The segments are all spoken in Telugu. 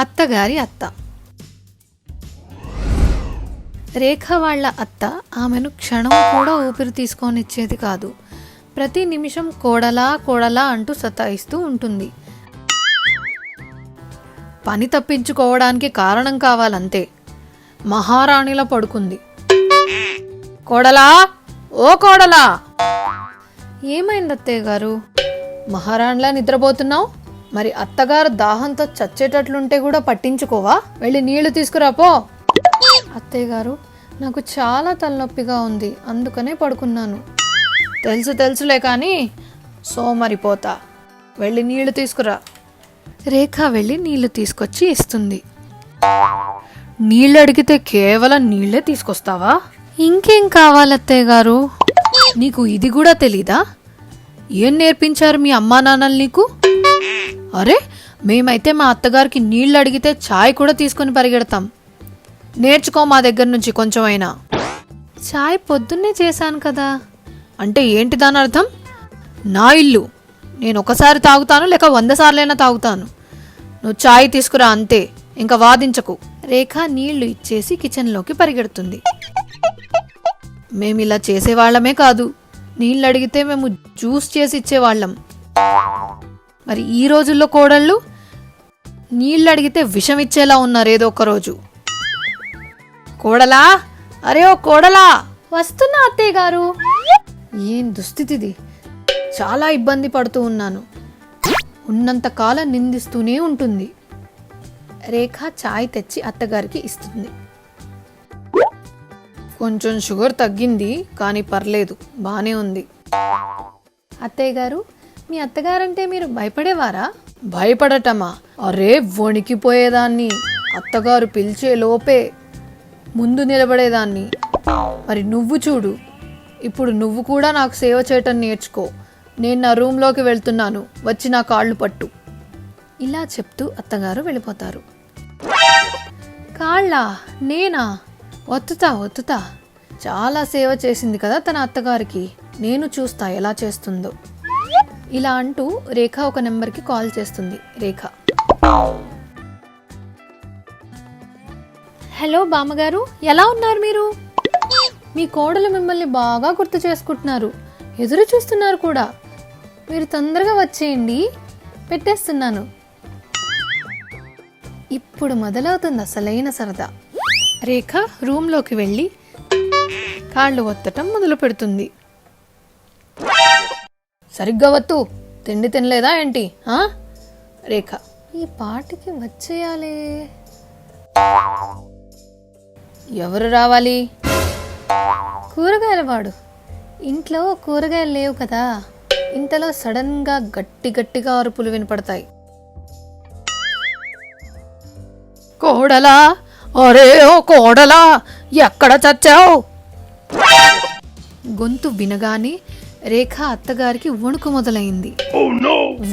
అత్తగారి అత్త. రేఖ వాళ్ళ అత్త ఆమెను క్షణం కూడా ఊపిరి తీసుకొనిచ్చేది కాదు. ప్రతి నిమిషం కోడలా కోడలా అంటూ సతాయిస్తూ ఉంటుంది. పని తప్పించుకోవడానికి కారణం కావాలంతే. మహారాణిలా పడుకుంది. కోడలా, ఓ కోడలా. ఏమైంది అత్తయ్య గారు? మహారాణిలా నిద్రపోతున్నావు? మరి అత్తగారు దాహంతో చచ్చేటట్లుంటే కూడా పట్టించుకోవా? వెళ్ళి నీళ్లు తీసుకురాపో. అత్తయ్య గారు, నాకు చాలా తలనొప్పిగా ఉంది, అందుకనే పడుకున్నాను. తెలుసులే కానీ సోమరిపోతా. వెళ్ళి నీళ్లు తీసుకురా. రేఖ వెళ్ళి నీళ్లు తీసుకొచ్చి ఇస్తుంది. నీళ్ళు అడిగితే కేవలం నీళ్లే తీసుకొస్తావా? ఇంకేం కావాలత్తయ్య గారు? నీకు ఇది కూడా తెలీదా? ఏం నేర్పించారు మీ అమ్మా నాన్నలు నీకు? అరే, మేమైతే మా అత్తగారికి నీళ్ళు అడిగితే ఛాయ్ కూడా తీసుకొని పరిగెడతాం. నేర్చుకో మా దగ్గర నుంచి కొంచెమైనా. ఛాయ్ పొద్దున్నే చేశాను కదా. అంటే ఏంటి దాని అర్థం? నా ఇల్లు, నేను ఒకసారి తాగుతాను లేక 100 సార్లైనా తాగుతాను. నువ్వు ఛాయ్ తీసుకురా అంతే, ఇంకా వాదించకు. రేఖ నీళ్లు ఇచ్చేసి కిచెన్లోకి పరిగెడుతుంది. మేమిలా చేసేవాళ్లమే కాదు, నీళ్ళు అడిగితే మేము జ్యూస్ చేసి ఇచ్చేవాళ్ళం. మరి ఈ రోజుల్లో కోడళ్ళు నీళ్ళు అడిగితే విషం ఇచ్చేలా ఉన్నారు ఏదో ఒకరోజు. కోడలా, అరే ఓ కోడలా. వస్తున్నా అత్తయ్య గారు. ఏం దుస్థితిది, చాలా ఇబ్బంది పడుతూ ఉన్నాను. ఉన్నంతకాలం నిందిస్తూనే ఉంటుంది. రేఖ ఛాయ్ తెచ్చి అత్తగారికి ఇస్తుంది. కొంచెం షుగర్ తగ్గింది, కానీ పర్లేదు, బానే ఉంది. అత్తయ్య గారు, మీ అత్తగారంటే మీరు భయపడేవారా? భయపడటమా? అరే వణికిపోయేదాన్ని. అత్తగారు పిలిచే లోపే ముందు నిలబడేదాన్ని. మరి నువ్వు చూడు, ఇప్పుడు నువ్వు కూడా నాకు సేవ చేయటం నేర్చుకో. నేను నా రూమ్లోకి వెళ్తున్నాను, వచ్చి నా కాళ్ళు పట్టు. ఇలా చెప్తూ అత్తగారు వెళ్ళిపోతారు. కాళ్ళా? నేనా? ఒత్తుతా. చాలా సేవ చేసింది కదా తన అత్తగారికి, నేను చూస్తా ఎలా చేస్తుందో. ఇలా అంటూ రేఖ ఒక నెంబర్కి కాల్ చేస్తుంది. రేఖ, హలో బామ్మగారు, ఎలా ఉన్నారు మీరు? మీ కోడలు మిమ్మల్ని బాగా గుర్తు చేసుకుంటున్నారు, ఎదురు చూస్తున్నారు కూడా. మీరు తొందరగా వచ్చేయండి, పెట్టేస్తున్నాను. ఇప్పుడు మొదలవుతుంది అసలైన సరదా. రేఖ రూమ్లోకి వెళ్ళి కాళ్ళు ఒత్తటం మొదలు పెడుతుంది. సరిగ్గా వత్తు, తిండి తినలేదా ఏంటి? రేఖ, ఈ పాటికి వచ్చేయాలి. ఎవరు రావాలి? కూరగాయల వాడు. ఇంట్లో కూరగాయలు లేవు కదా. ఇంతలో సడన్ గా గట్టిగా అరుపులు వినపడతాయి. కోడలా, అరే ఓ కోడలా, ఎక్కడ చచ్చావు? గొంతు వినగానే రేఖ అత్తగారికి వణుకు మొదలైంది.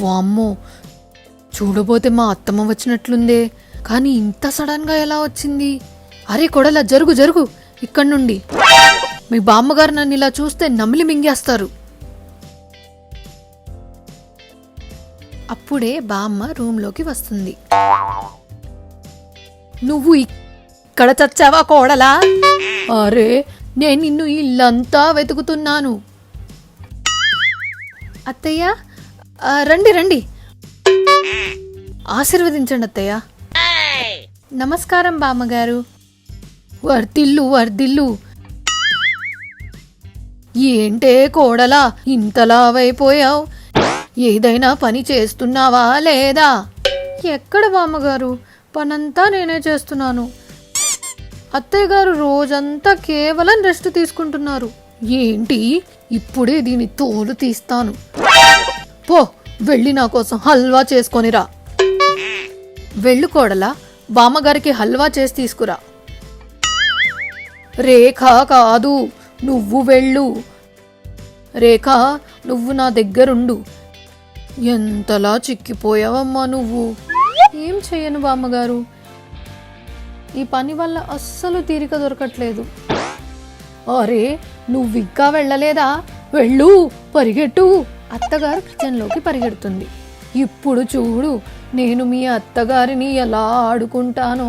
వామ్మో, చూడబోతే మా అత్తమ్మ వచ్చినట్లుందే, కానీ ఇంత సడన్ గా ఎలా వచ్చింది? అరే కోడలా, జరుగు ఇక్కడి నుండి. మీ బామ్మగారు నన్ను ఇలా చూస్తే నమిలి మింగేస్తారు. అప్పుడే బామ్మ రూమ్లోకి వస్తుంది. నువ్వు ఇక్కడ చచ్చావా కోడలా? అరే, నేను నిన్ను ఇల్లంతా వెతుకుతున్నాను. అత్తయ్య, రండి, ఆశీర్వదించండి అత్తయ్య. నమస్కారం బామ్మగారు. వర్ధిల్లు. ఏంటే కోడలా, ఇంతలా అయిపోయావు? ఏదైనా పని చేస్తున్నావా లేదా? ఎక్కడ బామ్మగారు, పనంతా నేనే చేస్తున్నాను. అత్తయ్య గారు రోజంతా కేవలం రెస్ట్ తీసుకుంటున్నారు. ఏంటి? ఇప్పుడే దీని తోలు తీస్తాను. పో, వెళ్ళి నా కోసం హల్వా చేసుకొనిరా. వెళ్ళు కోడలా, బామ్మగారికి హల్వా చేసి తీసుకురా. రేఖ కాదు, నువ్వు వెళ్ళు. రేఖ, నువ్వు నా దగ్గరుండు. ఎంతలా చిక్కిపోయావమ్మా నువ్వు. ఏం చెయ్యను బామ్మగారు, ఈ పని వల్ల అస్సలు తీరిక దొరకట్లేదు. అరే, నువ్వింకా వెళ్ళలేదా? వెళ్ళు, పరిగెట్టు. అత్తగారు కిచెన్లోకి పరిగెడుతుంది. ఇప్పుడు చూడు, నేను మీ అత్తగారిని ఎలా ఆడుకుంటానో.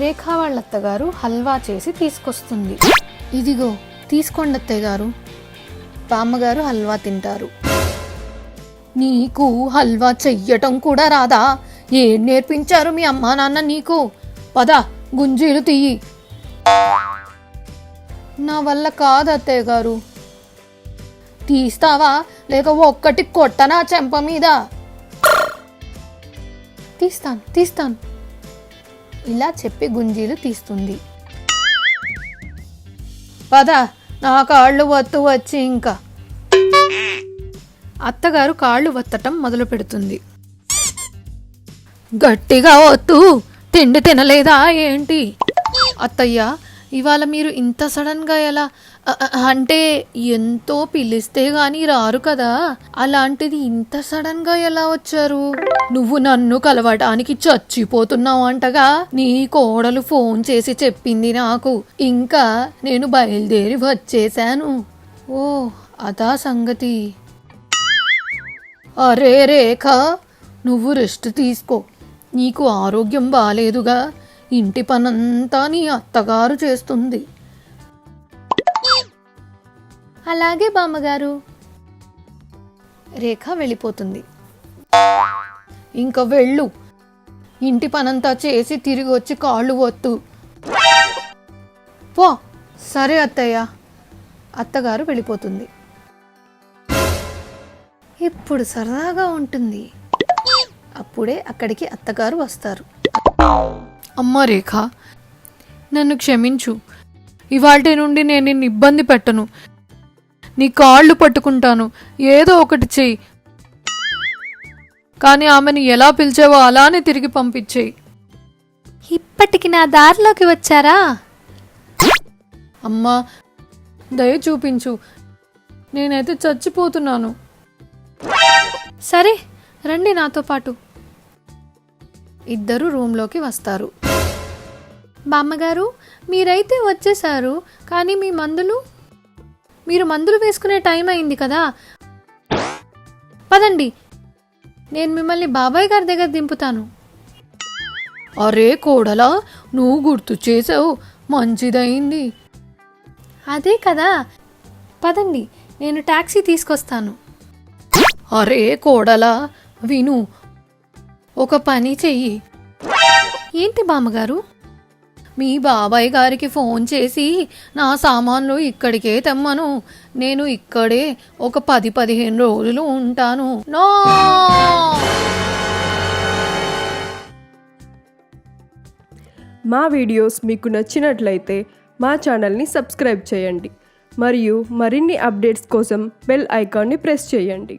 రేఖ వాళ్ళ అత్తగారు హల్వా చేసి తీసుకొస్తుంది. ఇదిగో తీసుకోండి అత్తయ్య గారు. బామ్మగారు హల్వా తింటారు. నీకు హల్వా చెయ్యటం కూడా రాదా? ఏం నేర్పించారు మీ అమ్మా నాన్న నీకు? పద గుంజీలు తీయి. నా వల్ల కాదు అత్తయ్య గారు. తీస్తావా లేక ఒక్కటి కొట్టనా చెంప మీద? తీస్తాను. ఇలా చెప్పి గుంజీలు తీస్తుంది. పద, నా కాళ్ళు వత్తు వచ్చి. ఇంకా అత్తగారు కాళ్ళు వత్తటం మొదలు పెడుతుంది. గట్టిగా వత్తు. తిండి తినలేదా ఏంటి? అత్తయ్య, ఇవాళ మీరు ఇంత సడన్గా ఎలా? అంటే ఎంతో పిలిస్తే గాని రారు కదా, అలాంటిది ఇంత సడన్గా ఎలా వచ్చారు? నువ్వు నన్ను కలవటానికి చచ్చిపోతున్నావు అంటగా నీ కోడలు ఫోన్ చేసి చెప్పింది నాకు. ఇంకా నేను బయలుదేరి వచ్చేశాను. ఓ, అదా సంగతి. అరే రేఖ, నువ్వు రెస్ట్ తీసుకో. నీకు ఆరోగ్యం బాలేదుగా. ఇంటి పనంతా నీ అత్తగారు చేస్తుంది. అలాగే బామ్మగారు. రేఖ వెళ్ళిపోతుంది. ఇంక వెళ్ళు. ఇంటి పనంతా చేసి తిరిగి వచ్చి కాళ్ళు వత్తు పో. సరే అత్తయ్య. అత్తగారు వెళ్ళిపోతుంది. ఇప్పుడు సరదాగా ఉంటుంది. అప్పుడే అక్కడికి అత్తగారు వస్తారు. అమ్మ రేఖ, నన్ను క్షమించు. ఇవాల్టి నుండి నేను నిన్ను ఇబ్బంది పెట్టను. నీ కాళ్ళు పట్టుకుంటాను. ఏదో ఒకటి చెయ్యి. కానీ ఆమెను ఎలా పిలిచావో అలానే తిరిగి పంపించేయి. ఇప్పటికి నా దారిలోకి వచ్చారా? అమ్మా, దయ చూపించు. నేనైతే చచ్చిపోతున్నాను. సరే రండి నాతో పాటు. ఇద్దరు రూమ్లోకి వస్తారు. బామ్మగారు, మీరైతే వచ్చేసారు, కానీ మీరు మందులు వేసుకునే టైం అయింది కదా. పదండి, నేను మిమ్మల్ని బాబాయ్ గారి దగ్గర దింపుతాను. అరే కోడలా, నువ్వు గుర్తు చేసావు, మంచిదయింది. అదే కదా, పదండి, నేను టాక్సీ తీసుకొస్తాను. అరే కోడలా, విను, ఒక పని చెయ్యి. ఏంటి బామ్మగారు? మీ బాబాయ్ గారికి ఫోన్ చేసి నా సామాన్లు ఇక్కడికే తెమ్మను. నేను ఇక్కడే ఒక 10-15 రోజులు ఉంటాను. నో! మా వీడియోస్ మీకు నచ్చినట్లయితే మా ఛానల్ని సబ్స్క్రైబ్ చేయండి మరియు మరిన్ని అప్డేట్స్ కోసం బెల్ ఐకాన్ని ప్రెస్ చేయండి.